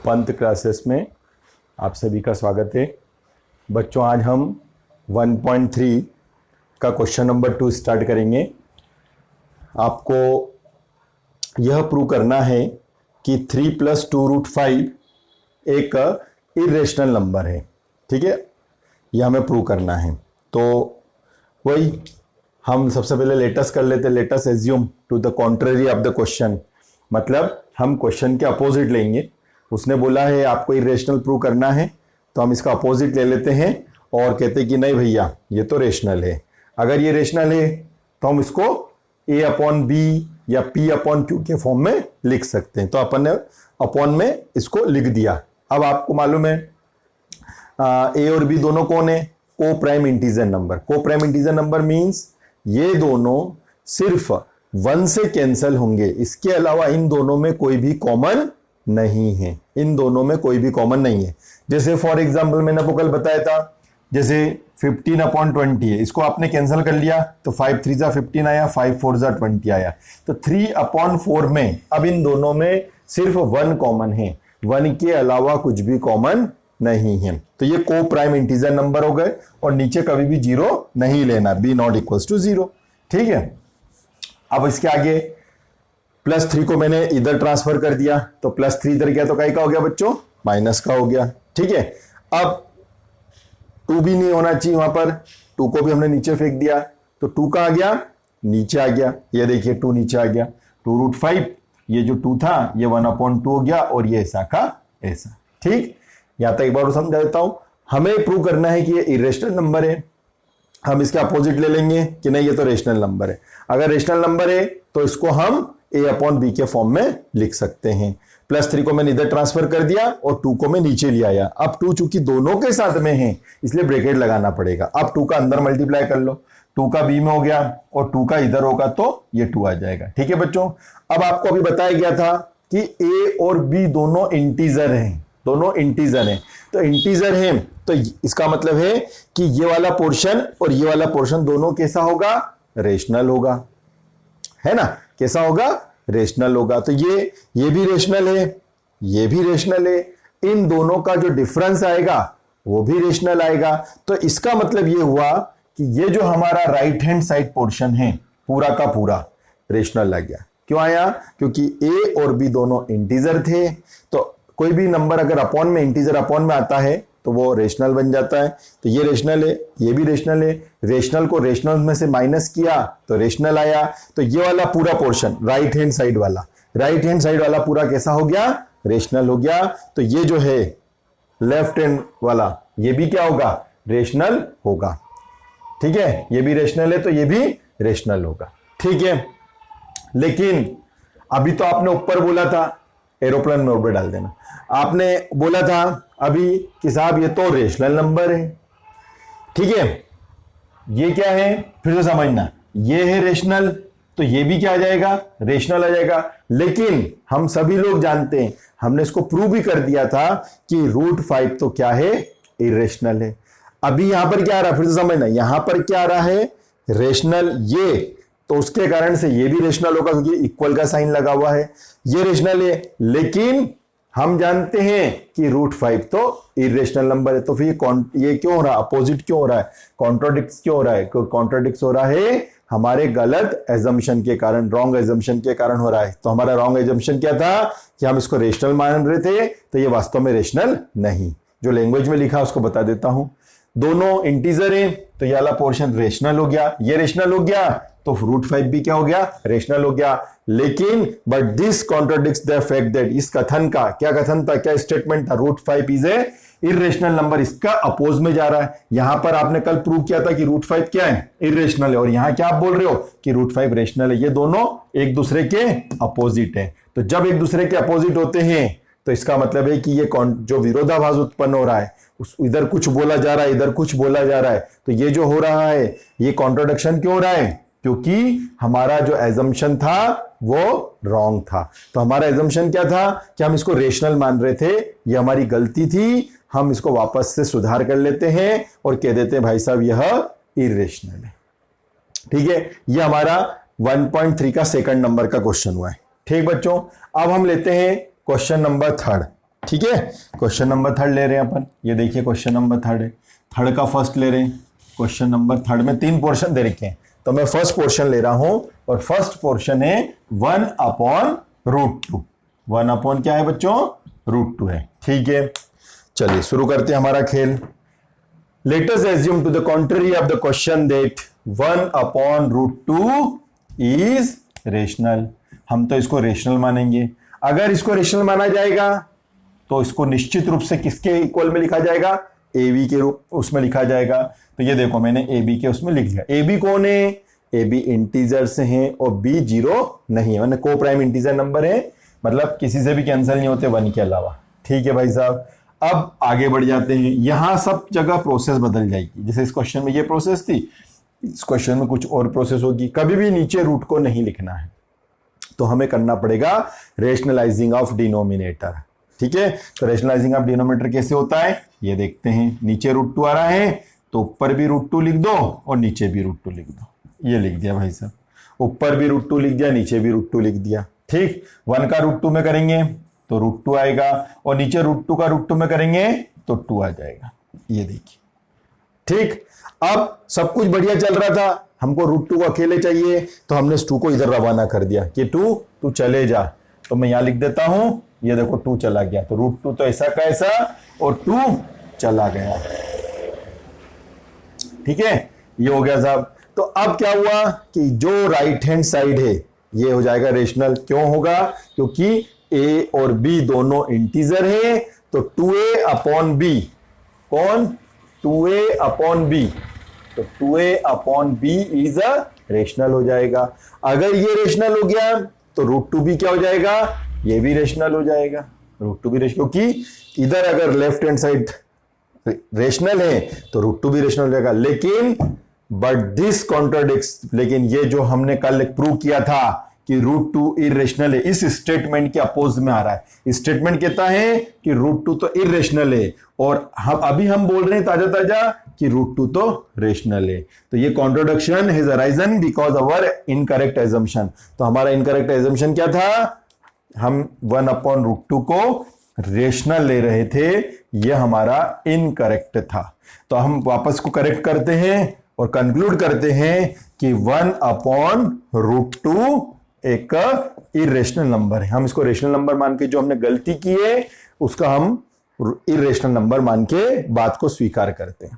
Pant classes में आप सभी का स्वागत है। बच्चों, आज हम 1.3 का क्वेश्चन नंबर 2 स्टार्ट करेंगे। आपको यह प्रूव करना है कि 3 + 2√5 एक इरेशनल नंबर है। ठीक है, यह हमें प्रूव करना है। तो वही हम सबसे पहले लेटस कर लेते। Let's assume to the contrary of the question, मतलब हम क्वेश्चन के अपोजिट लेंगे। उसने बोला है आपको इरेशनल प्रूव करना है, तो हम इसका अपोजिट ले लेते हैं और कहते हैं कि नहीं भैया ये तो रेशनल है। अगर ये रेशनल है तो हम इसको a/b या p/q के फॉर्म में लिख सकते हैं। तो अपन ने अपॉन में इसको लिख दिया। अब आपको मालूम है a और b दोनों कौन है? को प्राइम इंटीजर नंबर। को प्राइम इंटीजर नंबर मीन्स ये दोनों सिर्फ 1 से कैंसिल होंगे, इसके अलावा इन दोनों में कोई भी कॉमन नहीं है। इन दोनों में कोई भी कॉमन नहीं है। जैसे फॉर एग्जांपल मैंने आपको कल बताया था, जैसे 15/20 है, इसको आपने कैंसिल कर लिया तो 5 3 जा 15 आया, 5 4 जा 20 आया। तो 3/4 में अब इन दोनों में सिर्फ 1 कॉमन है, 1 के अलावा कुछ भी कॉमन नहीं है। तो ये को प्राइम इंटीजर नंबर हो गए और नीचे कभी भी 0 नहीं लेना, b ≠ 0। ठीक है, अब इसके आगे +3 को मैंने इधर ट्रांसफर कर दिया, तो +3 इधर गया तो कई का हो गया बच्चों? माइनस का हो गया। ठीक है, अब 2 भी नहीं होना चाहिए, वहां पर 2 को भी हमने नीचे फेंक दिया, तो 2 का आ गया नीचे आ गया। ये देखिए 2 नीचे आ गया। 2√5 ये जो 2 था ये 1/2 हो गया और ये ऐसा का ऐसा। ठीक, यहां तक एक बार समझा देता हूं। हमें प्रूव करना है कि ये इरेशनल नंबर है। हम इसके अपोजिट ले लेंगे कि नहीं ये तो रेशनल नंबर है। अगर रेशनल नंबर है तो इसको हम a/b के फॉर्म में लिख सकते हैं। +3 को मैंने इधर ट्रांसफर कर दिया और 2 को मैं नीचे ले आया। अब 2 चूंकि दोनों के साथ में है इसलिए ब्रैकेट लगाना पड़ेगा। अब 2 का अंदर मल्टीप्लाई कर लो, 2 का b में हो गया और 2 का इधर होगा तो ये 2 आ जाएगा। ठीक है बच्चों, अब आपको अभी बताया गया था कि a और b दोनों इंटीजर हैं, दोनों इंटीजर हैं। तो इंटीजर हैं तो इसका मतलब है कि ये वाला पोर्शन और ये वाला पोर्शन दोनों कैसा होगा? रेशनल होगा, है ना? कैसा होगा? रेशनल होगा। तो ये भी रेशनल है, ये भी रेशनल है। इन दोनों का जो डिफरेंस आएगा वो भी रेशनल आएगा। तो इसका मतलब ये हुआ कि ये जो हमारा राइट हैंड साइड पोर्शन है पूरा का पूरा रेशनल आ गया। क्यों आया? क्योंकि a और b दोनों इंटीजर थे। तो कोई भी नंबर अगर अपॉन में, इंटीजर अपॉन में आता है तो वो रेशनल बन जाता है। तो ये रेशनल है, ये भी रेशनल है। रेशनल को रेशनल में से माइनस किया तो रेशनल आया। तो ये वाला पूरा पोर्शन राइट हैंड साइड वाला पूरा कैसा हो गया? रेशनल हो गया। तो ये जो है लेफ्ट हैंड वाला ये भी क्या होगा? रेशनल होगा। ठीक है, ये भी रेशनल है तो ये भी रेशनल होगा। ठीक है, लेकिन अभी तो आपने ऊपर बोला था, एरोप्लेन में ऊपर डाल देना, आपने बोला था अभी कि साहब ये तो रेशनल नंबर है। ठीक है, ये क्या है फिर से समझना, ये है रेशनल तो ये भी क्या आ जाएगा? रेशनल आ जाएगा। लेकिन हम सभी लोग जानते हैं, हमने इसको प्रूव भी कर दिया था कि √5 तो क्या है? इरेशनल है। अभी यहां पर क्या आ रहा है फिर से समझना, यहां पर क्या आ रहा है? रेशनल। ये तो उसके कारण से ये भी रेशनल होगा क्योंकि इक्वल का साइन लगा हुआ है। ये रेशनल है, लेकिन हम जानते हैं कि √5 तो इरेशनल नंबर है। तो फिर ये क्यों हो रहा है? अपोजिट क्यों हो रहा है? कॉन्ट्राडिक्ट क्यों हो रहा है? कॉन्ट्राडिक्ट हो रहा है हमारे गलत एजम्पशन के कारण, रॉन्ग एजम्पशन के कारण हो रहा है। तो हमारा रॉन्ग एजम्पशन क्या था कि हम इसको रेशनल मान रहे थे, तो ये वास्तव में रेशनल नहीं। जो लैंग्वेज में लिखा उसको बता देता हूं। दोनों इंटीजर हैं तो ये वाला पोर्शन रेशनल हो गया, ये रेशनल हो गया तो √5 भी क्या हो गया? रेशनल हो गया। लेकिन but this contradicts the fact that, इस कथन का क्या कथन था, क्या स्टेटमेंट था? √5 इज ए इरेशनल नंबर। इसका अपोज में जा रहा है। यहां पर आपने कल प्रूव किया था कि √5 क्या है? इरेशनल है। और यहां क्या आप बोल रहे हो कि √5 रेशनल है। ये दोनों एक दूसरे के अपोजिट है। तो जब एक दूसरे के अपोजिट होते हैं तो इसका मतलब है कि ये जो विरोधाभास उत्पन्न हो रहा है, इधर कुछ बोला जा रहा है, इधर कुछ बोला जा रहा है, तो ये जो हो रहा है ये कॉन्ट्रोडक्शन क्यों हो रहा है? क्योंकि हमारा जो एजम्पशन था वो रॉन्ग था। तो हमारा एजम्पशन क्या था कि हम इसको रेशनल मान रहे थे, ये हमारी गलती थी। हम इसको वापस से सुधार कर लेते हैं और कह देते हैं भाई साहब यह इरेशनल है। ठीक है, ये हमारा 1.3 का सेकंड नंबर का क्वेश्चन हुआ है। ठीक बच्चों, अब हम लेते हैं क्वेश्चन नंबर 3। ठीक है, क्वेश्चन नंबर थर्ड ले रहे हैं अपन। ये देखिए क्वेश्चन नंबर थर्ड है, थर्ड का फर्स्ट ले रहे हैं। क्वेश्चन नंबर थर्ड में 3 पोर्शन दे रखे हैं, तो मैं फर्स्ट पोर्शन ले रहा हूं और फर्स्ट पोर्शन है 1/√2। 1 क्या है बच्चों? √2 है। ठीक है, चलिए शुरू करते हैं हमारा खेल। Let us assume to the contrary of the question that 1/√2 is rational. हम तो इसको रेशनल मानेंगे। अगर इसको रेशनल माना जाएगा तो इसको निश्चित रूप से किसके इक्वल में लिखा जाएगा? ए बी के रूप उसमें लिखा जाएगा। तो ये देखो मैंने ए बी के उसमें लिख दिया। ए बी कौन है? ए बी इंटीजर से हैं और बी 0 नहीं है, मैंने को प्राइम इंटीजर नंबर है, मतलब किसी से भी कैंसिल नहीं होते 1 के अलावा। ठीक है भाई साहब, अब आगे बढ़ जाते हैं। यहां सब जगह प्रोसेस बदल जाएगी। जैसे इस क्वेश्चन में ये प्रोसेस थी, इस क्वेश्चन में कुछ और प्रोसेस होगी। कभी भी नीचे रूट को नहीं लिखना है, तो हमें करना पड़ेगा रेशनलाइजिंग ऑफ डिनोमिनेटर। ठीक है, तो रेशनलाइजिंग ऑफ डिनोमिनेटर कैसे होता है ये देखते हैं। नीचे √2 आ रहा है तो ऊपर भी √2 लिख दो और नीचे भी √2 लिख दो। ये लिख दिया भाई साहब, ऊपर भी √2 लिख दिया, नीचे भी √2 लिख दिया। ठीक, 1 का √2 में करेंगे तो √2 आएगा और नीचे √2 का √2 में करेंगे तो 2 आ जाएगा। ये देखिए, ठीक, अब सब कुछ बढ़िया चल रहा था, हमको √2 को अकेले चाहिए तो हमने 2 को इधर रवाना कर दिया कि तू चले जा। तो मैं यहां लिख देता हूं, ये देखो 2 चला गया, तो √2 तो ऐसा का ऐसा और 2 चला गया। ठीक है, ये हो गया साहब। तो अब क्या हुआ कि जो राइट हैंड साइड है ये हो जाएगा रेशनल। क्यों होगा? क्योंकि ए और बी दोनों इंटीजर है, तो 2a/b कौन? 2a/b, तो 2a/b इज अ रेशनल हो जाएगा। अगर ये रेशनल हो गया तो √2 भी क्या हो जाएगा? ये भी रेशनल हो जाएगा। √2 भी रेशनल, क्योंकि इधर अगर लेफ्ट हैंड साइड रेशनल है तो √2 भी रेशनल हो जाएगा। लेकिन बट दिस कॉन्ट्राडिक्स, लेकिन ये जो हमने कल प्रूव किया था कि √2 इरेशनल है, इस स्टेटमेंट के अपोज में आ रहा है। स्टेटमेंट कहता है कि √2 तो इरेशनल है और हम बोल रहे हैं ताजा ताजा कि √2 तो रेशनल है। तो ये contradiction has arisen because our incorrect assumption. तो हमारा इनकरेक्ट एजम्पशन क्या था? हम 1/√2 को रेशनल ले रहे थे, यह हमारा इनकरेक्ट था। तो हम वापस को करेक्ट करते हैं और कंक्लूड करते हैं कि 1/√2 एक इरेशनल नंबर है। हम इसको रेशनल नंबर मान के जो हमने गलती की है उसका हम इरेशनल नंबर मान के बात को स्वीकार करते हैं।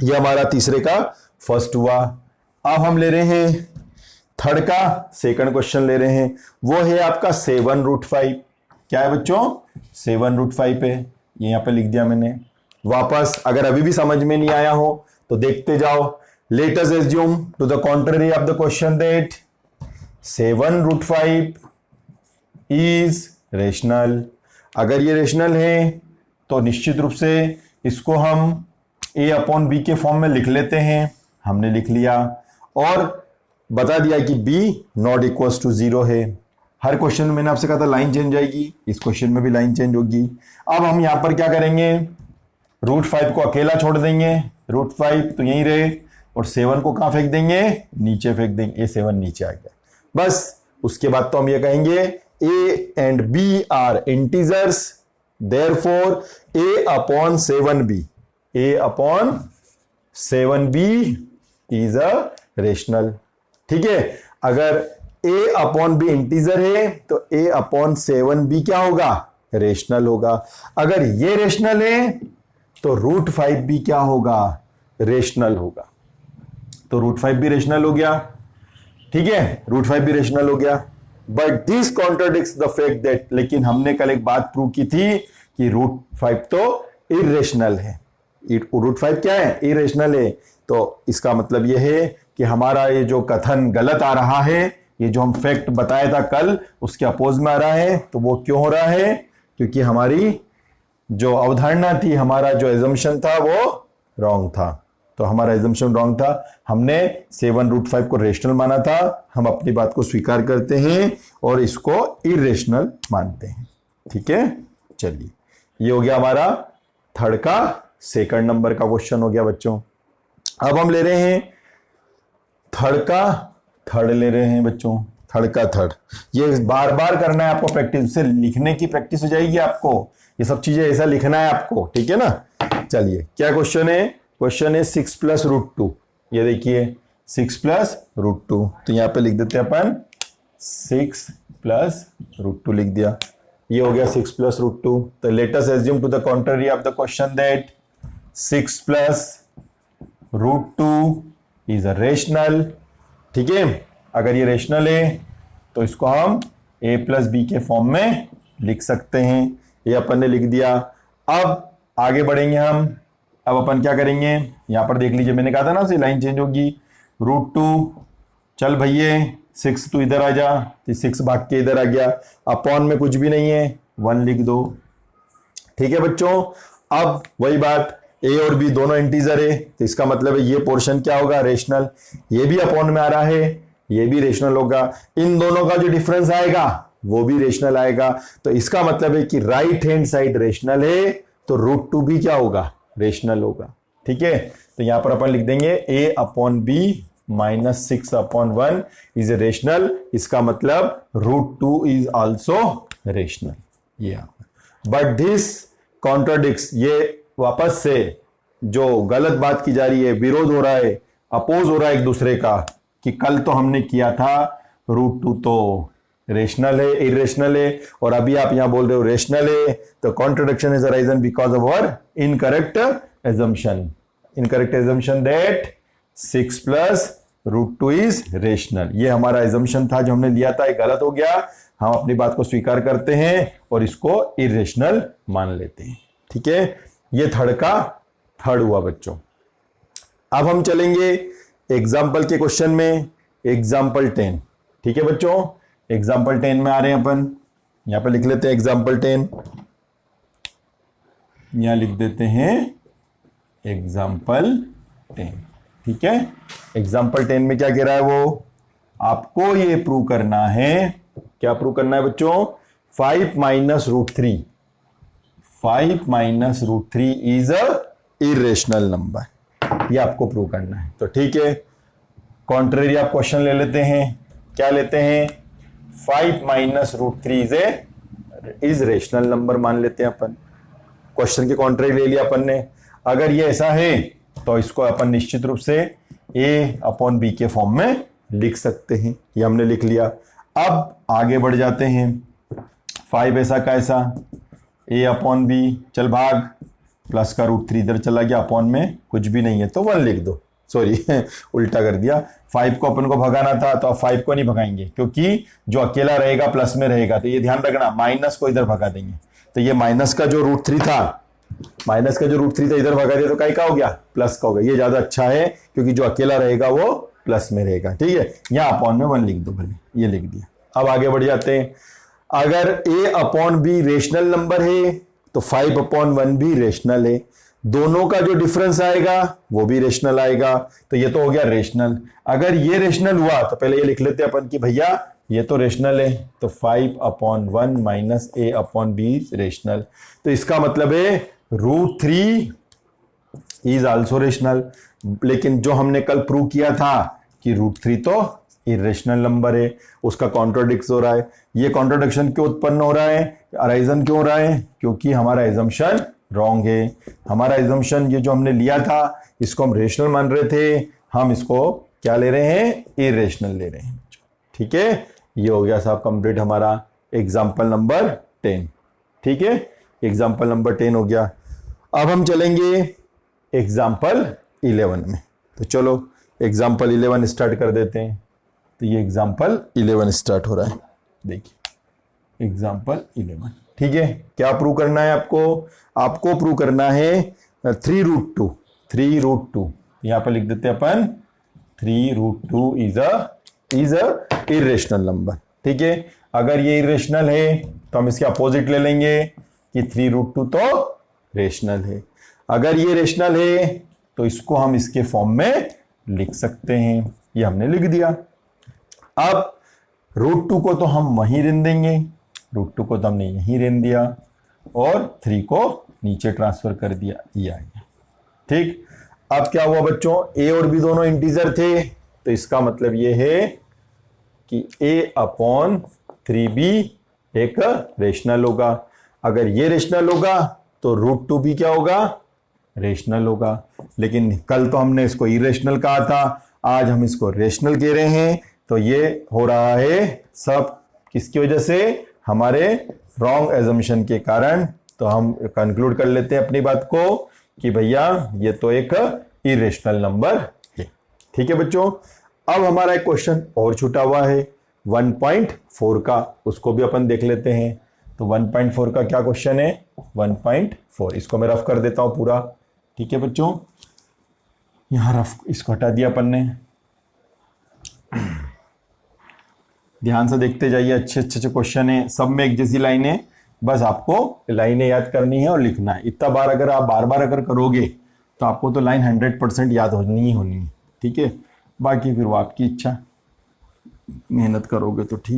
यह हमारा तीसरे का फर्स्ट हुआ। अब हम ले रहे हैं थर्ड का सेकंड क्वेश्चन ले रहे हैं, वो है आपका 7√5। क्या है बच्चों? 7√5 है, ये यहां पे लिख दिया मैंने। वापस अगर अभी भी समझ में नहीं आया हो तो देखते जाओ। Let us assume to the contrary of the question that 7√5 is rational. अगर ये रेशनल है तो निश्चित रूप से इसको हम a/b के फॉर्म में लिख लेते हैं। हमने लिख लिया और बता दिया कि b नॉट इक्वल्स टू 0 है। हर क्वेश्चन में मैंने आपसे कहा था लाइन चेंज जाएगी, इस क्वेश्चन में भी लाइन चेंज होगी। अब हम यहां पर क्या करेंगे? √5 को अकेला छोड़ देंगे, √5 तो यहीं रहे और 7 को कहां फेंक देंगे? नीचे फेंक देंगे। ये 7 नीचे आ गया बस। उसके बाद तो हम ये कहेंगे a and b are integers, therefore a/7b is a rational। ठीक है, अगर a/b इंटीजर है तो a/7b क्या होगा? रेशनल होगा। अगर ये रेशनल है तो √5 भी क्या होगा? रेशनल होगा। तो √5 भी रेशनल हो गया। ठीक है, √5 भी रेशनल हो गया। But this contradicts the fact that, लेकिन हमने कल एक बात प्रूव की थी कि √5 तो इरेशनल है। √5 क्या है? इरेशनल है। तो इसका मतलब यह है कि हमारा ये जो कथन गलत आ रहा है, ये जो हम फैक्ट बताया था कल उसके अपोज में आ रहा है। तो वो क्यों हो रहा है? क्योंकि हमारी जो अवधारणा थी, हमारा जो एजम्पशन था वो रॉन्ग था। तो हमारा एजम्पशन रॉन्ग था, हमने 7√5 को रेशनल माना था। हम अपनी बात को स्वीकार करते हैं और इसको इरेशनल मानते हैं। ठीक है, चलिए ये हो गया हमारा थर्ड का सेकंड नंबर का क्वेश्चन हो गया बच्चों। अब हम ले रहे हैं थर्ड का थर्ड ले रहे हैं बच्चों। थर्ड का थर्ड। ये बार बार करना है आपको, प्रैक्टिस से लिखने की प्रैक्टिस हो जाएगी आपको, ये सब चीजें ऐसा लिखना है आपको, ठीक है ना। चलिए क्या क्वेश्चन है, क्वेश्चन है 6 + √2। ये देखिए 6 + √2, तो यहाँ पे लिख देते हैं अपन 6 + √2 लिख दिया, ये हो गया 6 + √2। तो let us assume to the contrary of the question that 6 + √2 is a rational, ठीक है। अगर ये रेशनल है तो इसको हम a + b के फॉर्म में लिख सकते हैं, ये अपन ने लिख दिया। अब आगे बढ़ेंगे हम, अब अपन क्या करेंगे, यहां पर देख लीजिए मैंने कहा था ना सी लाइन चेंज होगी, √2, चल भैया 6 तो इधर आ जा, 6 भाग के इधर आ गया, अपॉन में कुछ भी नहीं है 1 लिख दो, ठीक है बच्चों। अब वही बात, a और b दोनों इंटीजर है, तो इसका मतलब है ये पोर्शन क्या होगा, रेशनल। ये भी अपॉन में आ रहा है, ये भी रेशनल होगा, इन दोनों का जो डिफरेंस आएगा वो भी रेशनल आएगा। तो इसका मतलब है कि राइट हैंड साइड रेशनल है, तो √2 भी क्या होगा, रेशनल होगा, ठीक है। तो यहां पर अपन लिख देंगे a/b - 6/1 इज ए रेशनल, इसका मतलब √2 इज आल्सो रेशनल। ये बट दिस कॉन्ट्राडिक्ट्स, ये वापस से जो गलत बात की जा रही है, विरोध हो रहा है, अपोज हो रहा है एक दूसरे का, कि कल तो हमने किया था √2 तो रेशनल है, इरेशनल है, और अभी आप यहां बोल रहे हो रेशनल है। तो contradiction is arisen because of our incorrect assumption, incorrect assumption that 6 + √2 is rational. ये हमारा एजम्पशन था जो हमने लिया था, ये गलत हो गया, हम अपनी बात को स्वीकार करते हैं और इसको इरेशनल मान लेते हैं, ठीक है। ये थर्ड का थर्ड हुआ बच्चों। अब हम चलेंगे एग्जाम्पल के क्वेश्चन में, एग्जाम्पल 10, ठीक है बच्चों। एग्जाम्पल 10 में आ रहे हैं अपन, यहां पर लिख लेते हैं एग्जाम्पल 10, यहां लिख देते हैं एग्जाम्पल 10, ठीक है। एग्जाम्पल 10 में क्या कह रहा है वो, आपको ये प्रूव करना है, क्या प्रूव करना है बच्चों, 5 - √3, 5 - √3 इज अ इरेशनल नंबर, ये आपको प्रूव करना है। तो ठीक है, कॉन्ट्रेरी आप क्वेश्चन ले लेते हैं, क्या लेते हैं, 5 - √3 इज रेशनल नंबर मान लेते हैं अपन। क्वेश्चन के कॉन्ट्रेरी ले लिया अपन ने, अगर ये ऐसा है तो इसको अपन निश्चित रूप से a/b के फॉर्म में लिख सकते हैं, ये हमने लिख लिया। अब आगे बढ़ जाते हैं, 5 ऐसा का ऐसा, a/b, चल भाग, प्लस का √3 इधर चला गया, अपॉन में कुछ भी नहीं है तो 1 लिख दो, सॉरी उल्टा कर दिया, 5 को अपन को भगाना था तो आप 5 को नहीं भगाएंगे, क्योंकि जो अकेला रहेगा प्लस में रहेगा, तो ये ध्यान रखना, माइनस को इधर भगा देंगे। तो ये माइनस का जो √3 था, माइनस का जो √3 था इधर भगा दिया तो क्या हो गया, प्लस का हो गया। ये ज्यादा अच्छा है क्योंकि जो अकेला रहेगा वो प्लस में रहेगा, ठीक है। यहाँ अपॉन में 1 लिख दो भले, ये लिख दिया। अब आगे बढ़ जाते हैं, अगर a/b रेशनल नंबर है तो 5/1 भी रेशनल है, दोनों का जो डिफरेंस आएगा वो भी रेशनल आएगा, तो ये तो हो गया रेशनल। अगर ये रेशनल हुआ तो पहले ये लिख लेते हैं अपन कि भैया ये तो रेशनल है, तो 5/1 - a/b रेशनल, तो इसका मतलब है √3 इज आल्सो रेशनल। लेकिन जो हमने कल प्रूव किया था कि √3 तो इरेशनल नंबर है, उसका कॉन्ट्रोडिक्ट हो रहा है। ये कॉन्ट्रोडिक्शन क्यों उत्पन्न हो रहा है, अराइजन क्यों हो रहा है, क्योंकि हमारा एजम्पशन रॉन्ग है। हमारा एजम्पशन ये जो हमने लिया था इसको हम रेशनल मान रहे थे, हम इसको क्या ले रहे हैं, इरेशनल ले रहे हैं, ठीक है। ये हो गया साहब कंप्लीट हमारा एग्जाम्पल नंबर 10, ठीक है। एग्जाम्पल नंबर 10 हो गया। अब हम चलेंगे एग्जाम्पल 11 में, तो चलो एग्जाम्पल 11 स्टार्ट कर देते हैं। तो ये एग्जाम्पल 11 स्टार्ट हो रहा है, देखिए एग्जाम्पल 11, ठीक है। क्या प्रूव करना है आपको, आपको प्रूव करना है 3√2, 3√2, यहां पर लिख देते हैं अपन 3√2 इज अ इरेशनल नंबर, ठीक है। अगर ये इरेशनल है तो हम इसके अपोजिट ले लेंगे कि 3√2 तो रेशनल है। अगर ये रेशनल है तो इसको हम इसके फॉर्म में लिख सकते हैं, ये हमने लिख दिया। अब √2 को तो हम वहीं रेन देंगे, √2 को तो हमने यहीं रेन दिया और 3 को नीचे ट्रांसफर कर दिया, ये आ गया, ठीक। अब क्या हुआ बच्चों, a और b दोनों इंटीजर थे, तो इसका मतलब ये है कि a/3b एक रेशनल होगा। अगर ये रेशनल होगा तो √2 भी क्या होगा, रेशनल होगा। लेकिन कल तो हमने इसको इरेशनल कहा था, आज हम इसको रेशनल कह रहे हैं। तो ये हो रहा है सब किसकी वजह से, हमारे रॉन्ग एजम्पशन के कारण। तो हम कंक्लूड कर लेते हैं अपनी बात को कि भैया ये तो एक इरेशनल नंबर है। ठीक है बच्चों, अब हमारा एक क्वेश्चन और छूटा हुआ है 1.4 का, उसको भी अपन देख लेते हैं। तो 1.4 का क्या क्वेश्चन है, 1.4 इसको मैं रफ कर देता हूं पूरा। ठीक है बच्चों, यहां रफ इसको हटा दिया अपन ने। ध्यान से देखते जाइए, अच्छे अच्छे क्वेश्चन है, सब में एक जैसी लाइन है, बस आपको लाइनें याद करनी है और लिखना है। इतना बार अगर आप बार बार अगर करोगे तो आपको तो लाइन 100% याद होनी ही होनी है। ठीक है, बाकी फिर वो आपकी इच्छा, मेहनत करोगे तो ठीक।